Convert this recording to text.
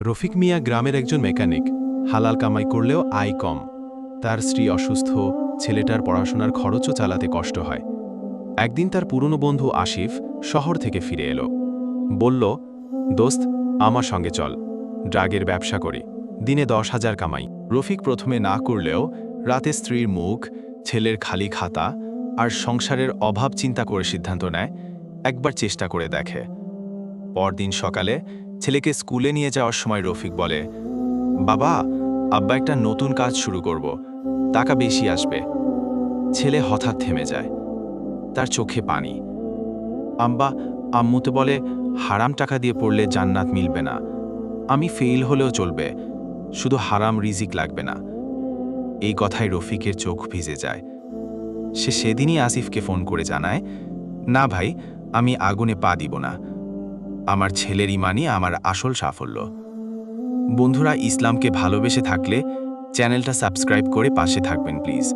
রফিক মিয়া গ্রামের একজন মেকানিক। হালাল কামাই করলেও আয় কম। তার স্ত্রী অসুস্থ, ছেলেটার পড়াশোনার খরচও চালাতে কষ্ট হয়। একদিন তার পুরনো বন্ধু আসিফ শহর থেকে ফিরে এলো। বলল, দোস্ত, আমার সঙ্গে চল, ড্রাগের ব্যবসা করি, দিনে 10,000 কামাই। রফিক প্রথমে না করলেও রাতে স্ত্রীর মুখ, ছেলের খালি খাতা আর সংসারের অভাব চিন্তা করে সিদ্ধান্ত নেয়, একবার চেষ্টা করে দেখে। পরদিন সকালে ছেলেকে স্কুলে নিয়ে যাওয়ার সময় রফিক বলে, বাবা, আব্বা একটা নতুন কাজ শুরু করব, টাকা বেশি আসবে। ছেলে হঠাৎ থেমে যায়, তার চোখে পানি। আম্মু তো বলে হারাম টাকা দিয়ে পড়লে জান্নাত মিলবে না, আমি ফেল হলেও চলবে, শুধু হারাম রিজিক লাগবে না। এই কথায় রফিকের চোখ ভিজে যায়। সে সেদিনই আসিফকে ফোন করে জানায়, না ভাই, আমি আগুনে পা দিব না, আমার ছেলের ইমানই আমার আসল সাফল্য। বন্ধুরা, ইসলামকে ভালোবেসে থাকলে চ্যানেলটা সাবস্ক্রাইব করে পাশে থাকবেন প্লিজ।